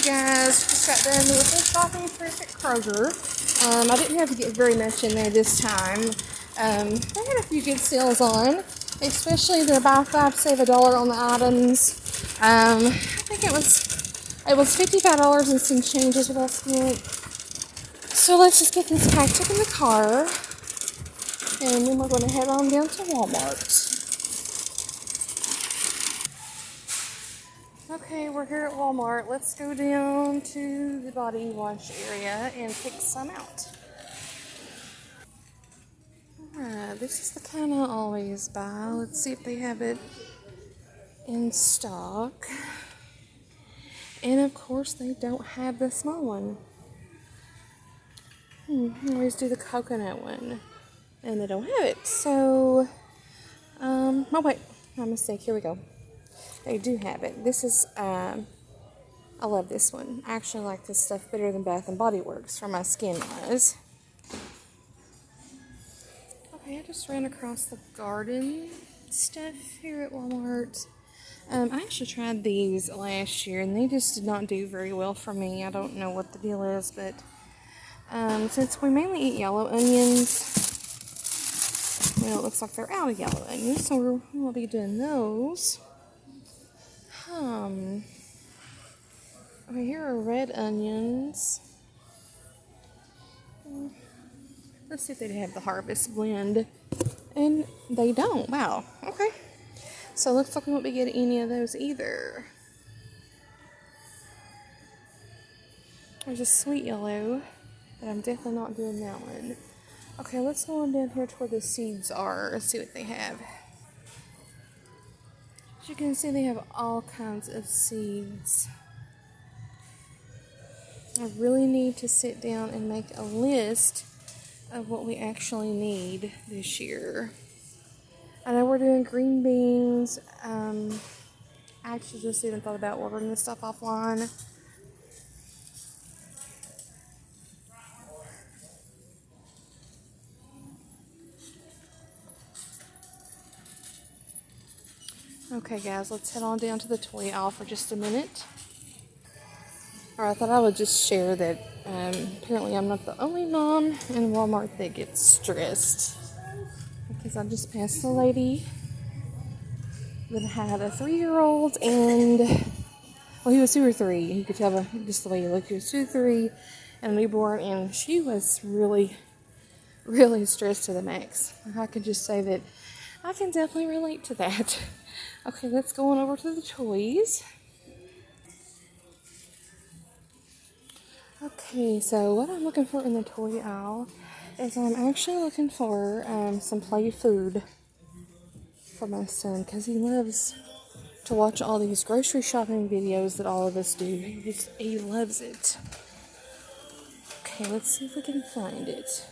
guys. Just got done with the shopping trip at Kroger. I didn't have to get very much in there this time. They had a few good sales on, especially their buy five, save $1 on the items. I think it was $55 and some change is what I spent. So let's just get this packed up in the car, and then we're going to head on down to Walmart. Okay, we're here at Walmart. Let's go down to the body wash area and pick some out. Alright, this is the kind I always buy. Let's see if they have it in stock. And of course, they don't have the small one. I always do the coconut one. And they don't have it. So, oh wait, my mistake. Here we go. They do have it. This is, I love this one. I actually like this stuff better than Bath & Body Works for my skin wise. Okay, I just ran across the garden stuff here at Walmart. I actually tried these last year, and they just did not do very well for me. I don't know what the deal is, but since we mainly eat yellow onions, well, it looks like they're out of yellow onions, so we'll be doing those. Okay, here are red onions. Let's see if they have the harvest blend. And they don't. Wow. Okay. So it looks like we won't be getting any of those either. There's a sweet yellow, but I'm definitely not doing that one. Okay, let's go on down here to where the seeds are. Let's see what they have. As you can see, they have all kinds of seeds. I really need to sit down and make a list of what we actually need this year. I know we're doing green beans. I actually just even thought about ordering this stuff offline. Okay guys, let's head on down to the toy aisle for just a minute. Alright, I thought I would just share that apparently I'm not the only mom in Walmart that gets stressed. Because I just passed a lady that had a 3-year-old and, well, he was 2 or 3. You could tell just the way he looked. He was 2 or 3 and a newborn, and she was really, really stressed to the max. I could just say that I can definitely relate to that. Okay, let's go on over to the toys. Okay, so what I'm looking for in the toy aisle is I'm actually looking for some play food for my son, because he loves to watch all these grocery shopping videos that all of us do. He loves it. Okay, let's see if we can find it.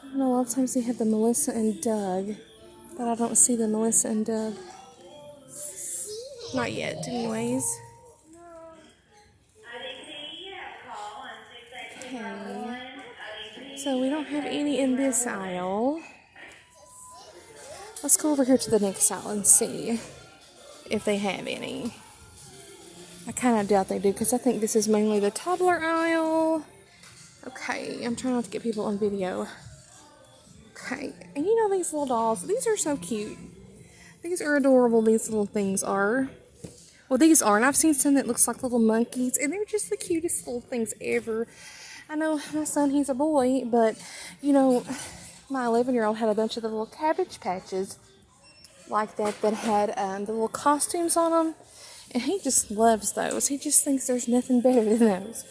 I know a lot of times they have the Melissa and Doug, but I don't see the Melissa and Doug. Not yet, anyways. Okay. So we don't have any in this aisle. Let's go over here to the next aisle and see if they have any. I kind of doubt they do, because I think this is mainly the toddler aisle. Okay, I'm trying not to get people on video. Okay, and you know these little dolls, these are so cute. These are adorable, these little things are. Well, these are, and I've seen some that looks like little monkeys, and they're just the cutest little things ever. I know my son, he's a boy, but, you know, my 11-year-old had a bunch of the little Cabbage Patches like that had the little costumes on them, and he just loves those. He just thinks there's nothing better than those.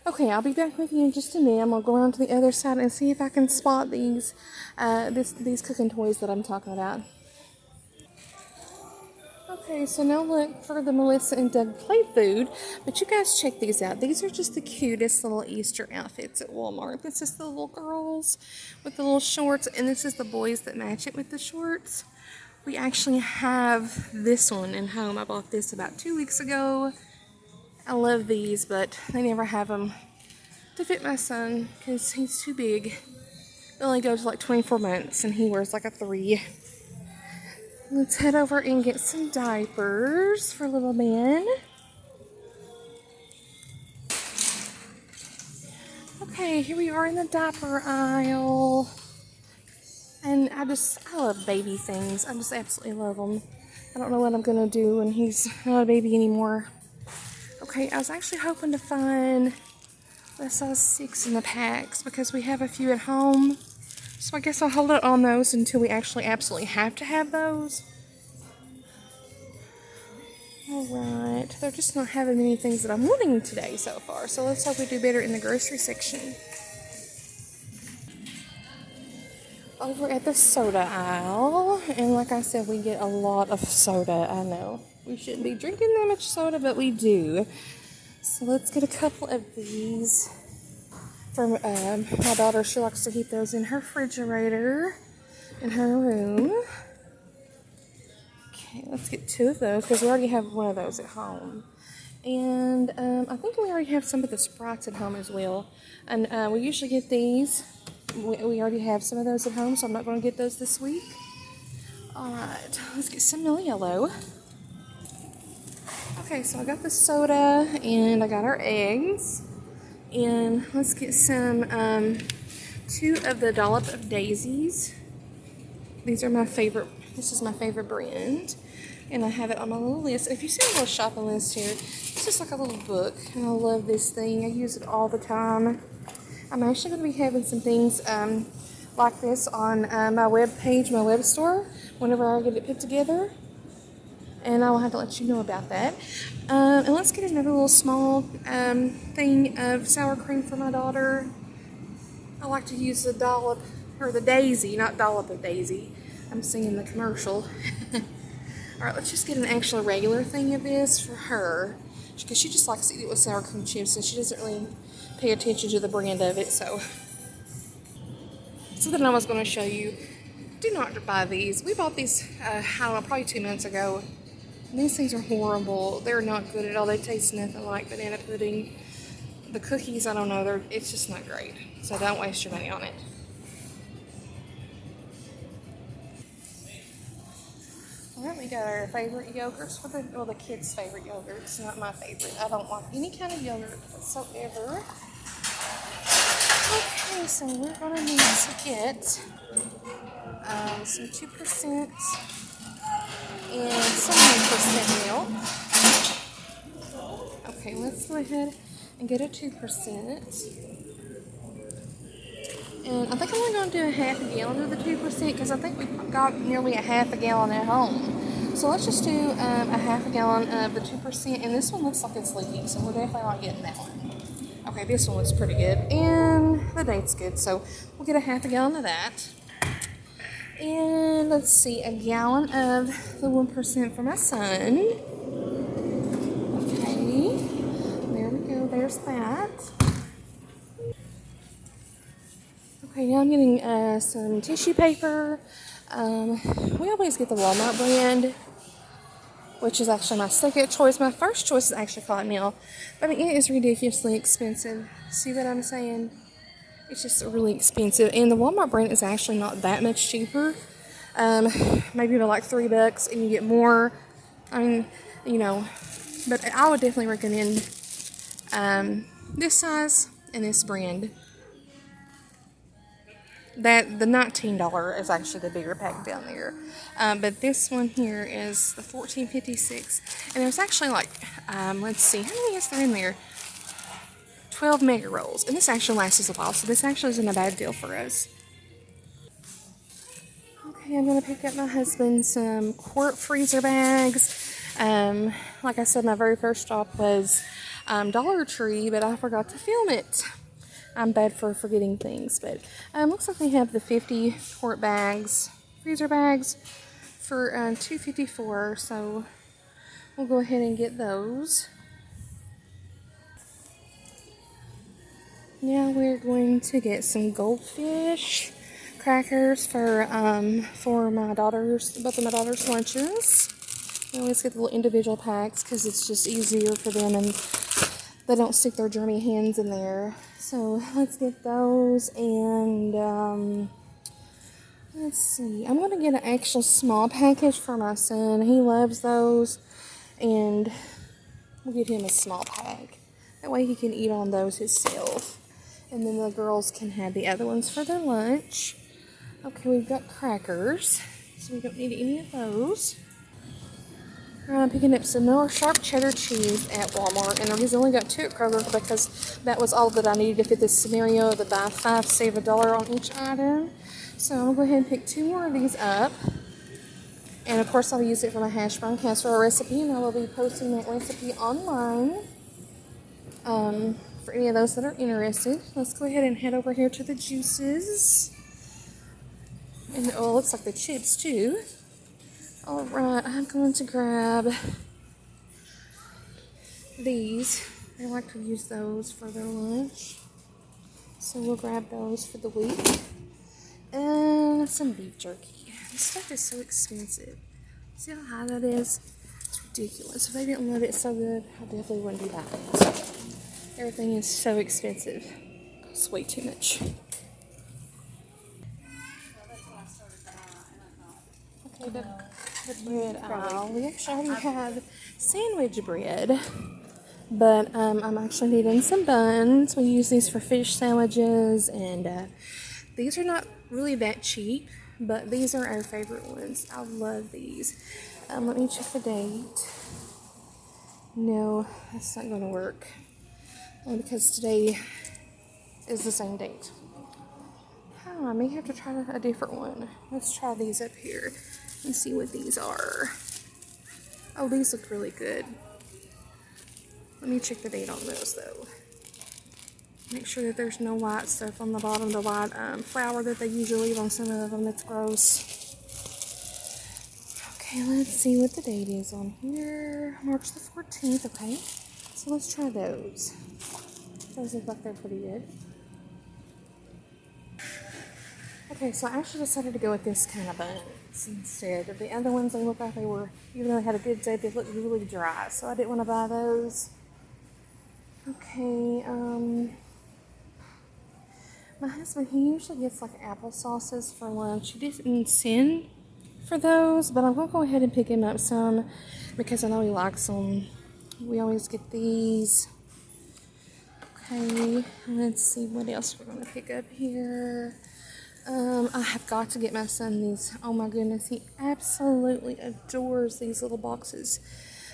Okay, I'll be back with you in just a minute. I'm going to go around to the other side and see if I can spot these cooking toys that I'm talking about. Okay, so now look for the Melissa and Doug play food, but you guys check these out. These are just the cutest little Easter outfits at Walmart. This is the little girls with the little shorts, and this is the boys that match it with the shorts. We actually have this one in home. I bought this about 2 weeks ago. I love these, but they never have them to fit my son because he's too big. They only go to like 24 months, and he wears like a 3. Let's head over and get some diapers for little man. Okay, here we are in the diaper aisle. And I love baby things. I just absolutely love them. I don't know what I'm going to do when he's not a baby anymore. Okay, I was actually hoping to find the size 6 in the packs because we have a few at home. So I guess I'll hold it on those until we actually absolutely have to have those. Alright, they're just not having many things that I'm wanting today so far. So let's hope we do better in the grocery section. Over at the soda aisle, and like I said, we get a lot of soda. I know we shouldn't be drinking that much soda, but we do. So let's get a couple of these for my daughter. She likes to keep those in her refrigerator in her room. Okay, let's get 2 of those because we already have one of those at home. And I think we already have some of the Sprites at home as well. And we usually get these. We already have some of those at home, so I'm not going to get those this week. Alright, let's get some Mill Yellow. Okay, so I got the soda, and I got our eggs. And let's get some 2 of the Dollop of Daisies. These are my favorite. This is my favorite brand. And I have it on my little list. If you see a little shopping list here, it's just like a little book. And I love this thing. I use it all the time. I'm actually going to be having some things like this on my web page, my web store, whenever I get it put together. And I will have to let you know about that. And let's get another little small thing of sour cream for my daughter. I like to use the Dollop, or the Daisy, not Dollop of Daisy. I'm singing the commercial. Alright, let's just get an actual regular thing of this for her. Because she just likes to eat it with sour cream chips, and she doesn't really pay attention to the brand of it. So something I was going to show you. Do not buy these. We bought these, I don't know, probably 2 months ago. And these things are horrible. They're not good at all. They taste nothing like banana pudding. The cookies, I don't know, it's just not great. So don't waste your money on it. Alright, we got our favorite yogurts for the kids' favorite yogurts, not my favorite. I don't like any kind of yogurt whatsoever. Okay, so we're going to need to get some 2% and some 1% milk. Okay, let's go ahead and get a 2%. And I think I'm only going to do a half a gallon of the 2% because I think we've got nearly a half a gallon at home. So let's just do a half a gallon of the 2%. And this one looks like it's leaking, so we're definitely not getting that one. Okay, this one looks pretty good. And the date's good, so we'll get a half a gallon of that. And let's see, a gallon of the 1% for my son. Okay, there we go, there's that. Okay, now I'm getting some tissue paper. We always get the Walmart brand, which is actually my second choice. My first choice is actually Cottonelle. I mean, it is ridiculously expensive. See what I'm saying? It's just really expensive. And the Walmart brand is actually not that much cheaper. Maybe about like $3 and you get more. I mean, you know, but I would definitely recommend this size and this brand. That the $19 is actually the bigger pack down there, but this one here is the $14.56, and there's actually like let's see, how many is there in there? 12 mega rolls, and this actually lasts us a while, so this actually isn't a bad deal for us. Okay, I'm gonna pick up my husband some quart freezer bags. Like I said, my very first stop was Dollar Tree, but I forgot to film it. I'm bad for forgetting things, but looks like they have the 50 quart bags, freezer bags, for $2.54. So we'll go ahead and get those. Now we're going to get some goldfish crackers for my daughters, both of my daughters' lunches. I always get the little individual packs because it's just easier for them and they don't stick their germy hands in there. So let's get those, and let's see. I'm going to get an actual small package for my son. He loves those, and we'll get him a small pack. That way he can eat on those himself. And then the girls can have the other ones for their lunch. Okay, we've got crackers, so we don't need any of those. I'm picking up some more sharp cheddar cheese at Walmart, and I've only got 2 at Kroger because that was all that I needed to fit this scenario, the buy 5, save $1 on each item. So I'm going to go ahead and pick 2 more of these up. And of course I'll use it for my hash brown casserole recipe, and I will be posting that recipe online for any of those that are interested. Let's go ahead and head over here to the juices. And oh, it looks like the chips too. Alright, I'm going to grab these. They like to use those for their lunch. So we'll grab those for the week. And some beef jerky. This stuff is so expensive. See how high that is? It's ridiculous. If they didn't love it so good, I definitely wouldn't be buying it. Everything is so expensive. It's way too much. Okay, the bread aisle. We actually already have sandwich bread, but I'm actually needing some buns. We use these for fish sandwiches, and these are not really that cheap, but these are our favorite ones. I love these. Let me check the date. No, that's not going to work because today is the same date. I may have to try a different one. Let's try these up here and see what these are. Oh, these look really good. Let me check the date on those though. Make sure that there's no white stuff on the bottom, the white flour that they usually leave on some of them. That's gross. Okay, let's see what the date is on here. March the 14th, okay. So let's try those. Those look like they're pretty good. Okay, so I actually decided to go with this kind of buns instead of the other ones. They look like they were, even though they had a good day, they looked really dry. So I didn't want to buy those. Okay, my husband, he usually gets like applesauces for lunch. He didn't send for those, but I'm going to go ahead and pick him up some because I know he likes them. We always get these. Okay, let's see what else we're going to pick up here. I have got to get my son these. Oh my goodness, he absolutely adores these little boxes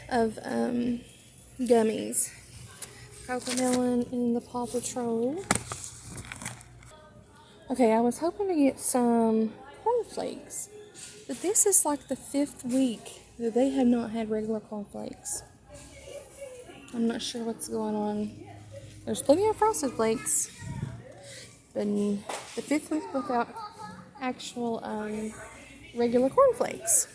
of gummies. Cocomelon and the Paw Patrol. Okay, I was hoping to get some cornflakes, but this is like the 5th week that they have not had regular cornflakes. I'm not sure what's going on. There's plenty of Frosted Flakes, but the 5th week without actual regular cornflakes.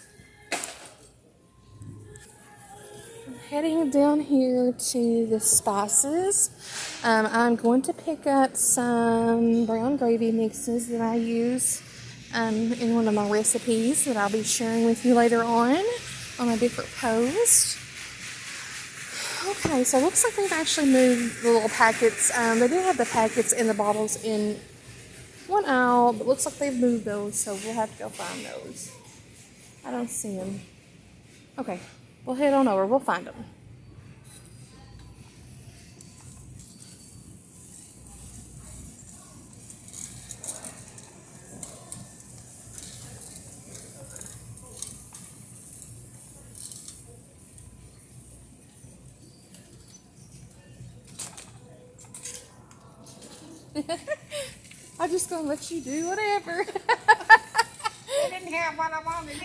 I'm heading down here to the spices. I'm going to pick up some brown gravy mixes that I use in one of my recipes that I'll be sharing with you later on a different post. Okay, so it looks like they've actually moved the little packets. They did have the packets and the bottles in one aisle, but looks like they've moved those, so we'll have to go find those. I don't see them. Okay, we'll head on over. We'll find them. I'm just gonna let you do whatever. I didn't have what I wanted.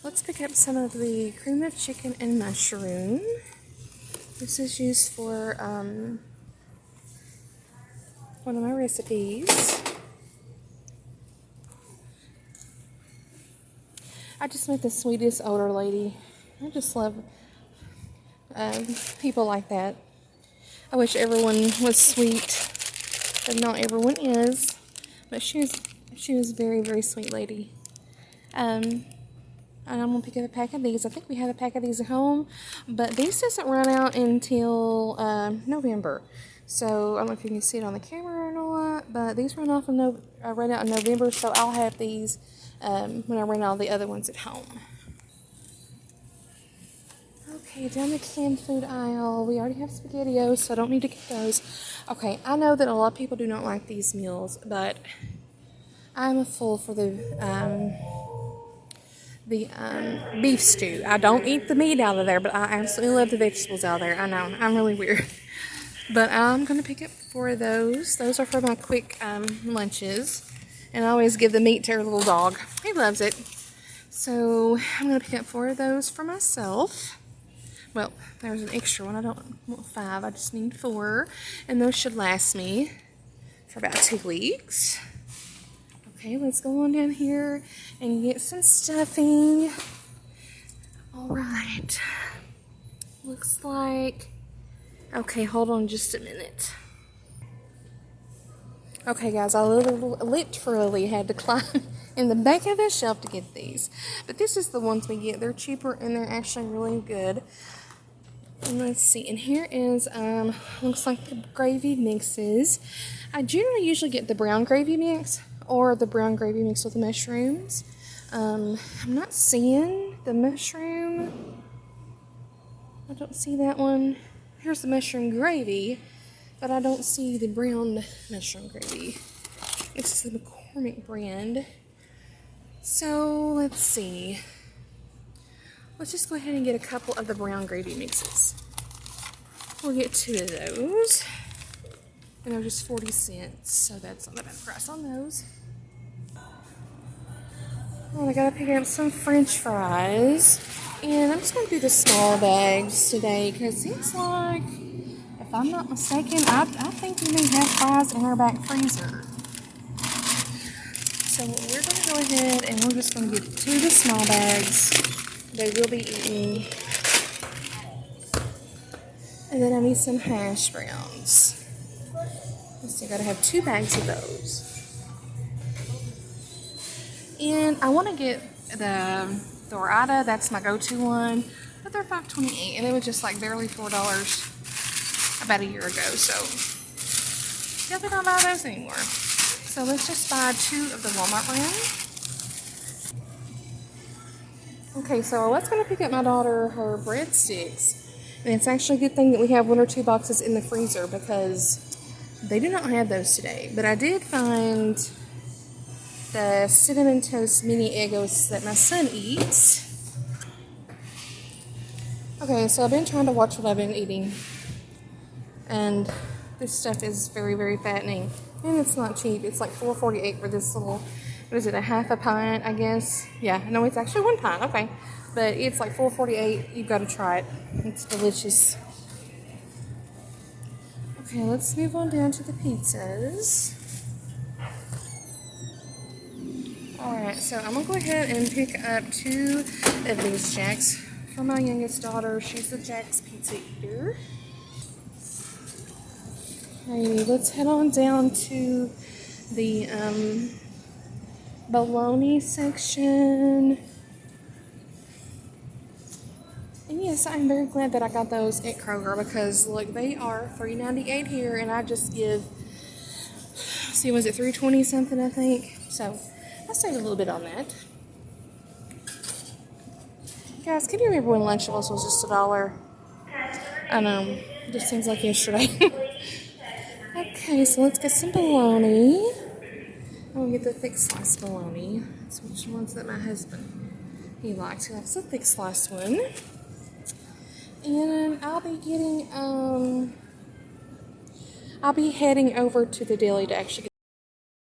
Let's pick up some of the cream of chicken and mushroom. This is used for one of my recipes. I just met the sweetest older lady. I just love people like that. I wish everyone was sweet, but not everyone is. But she was a very, very sweet lady. And I'm going to pick up a pack of these. I think we have a pack of these at home, but these doesn't run out until November. So I don't know if you can see it on the camera or not, but these run out in November, so I'll have these when I run all the other ones at home. Okay, down the canned food aisle. We already have SpaghettiOs, so I don't need to get those. Okay, I know that a lot of people do not like these meals, but I'm a fool for the beef stew. I don't eat the meat out of there, but I absolutely love the vegetables out of there. I know, I'm really weird. But I'm going to pick up 4 of those. Those are for my quick lunches. And I always give the meat to our little dog. He loves it. So I'm going to pick up 4 of those for myself. Well, there's an extra one. I don't want 5. I just need 4. And those should last me for about 2 weeks. Okay, let's go on down here and get some stuffing. All right. Looks like... Okay, hold on just a minute. Okay, guys, I literally had to climb in the back of the shelf to get these. But this is the ones we get. They're cheaper and they're actually really good. And let's see. And here is, looks like the gravy mixes. I generally usually get the brown gravy mix or the brown gravy mix with the mushrooms. I'm not seeing the mushroom. I don't see that one. Here's the mushroom gravy, but I don't see the brown mushroom gravy. This is the McCormick brand. So, let's see. Let's just go ahead and get a couple of the brown gravy mixes. We'll get 2 of those. And they're just 40 cents, so that's not a bad price on those. Oh, I gotta pick up some French fries. And I'm just going to do the small bags today because it's like, if I'm not mistaken, I think we may have fries in our back freezer. So we're going to go ahead and we're just going to get 2 of the small bags. They will be eaten. And then I need some hash browns. Let's see, I got to have 2 bags of those. And I want to get the Dorada, that's my go-to one, but they're $5.28, and it was just like barely $4 about a year ago, so definitely don't buy those anymore. So let's just buy 2 of the Walmart brand. Okay, so I was going to pick up my daughter her breadsticks, and it's actually a good thing that we have 1 or 2 boxes in the freezer because they do not have those today, but I did find the Cinnamon Toast Mini Eggos that my son eats. Okay, so I've been trying to watch what I've been eating. And this stuff is very, very fattening. And it's not cheap. It's like $4.48 for this little, what is it, a half a pint, I guess? Yeah, no, it's actually 1 pint, okay. But it's like $4.48. You've got to try it. It's delicious. Okay, let's move on down to the pizzas. Alright, so I'm going to go ahead and pick up 2 of these Jack's for my youngest daughter. She's a Jack's pizza eater. Okay, let's head on down to the bologna section. And yes, I'm very glad that I got those at Kroger because, look, they are $3.98 here, and I just give, see, was it $3.20 something, I think? So I saved a little bit on that. Guys, can you remember when Lunchables was just $1? I know, it just seems like yesterday. Okay, so let's get some bologna. I'm gonna get the thick slice bologna. That's which ones that my husband, he likes. He likes the thick slice one. And I'll be getting, I'll be heading over to the deli to actually get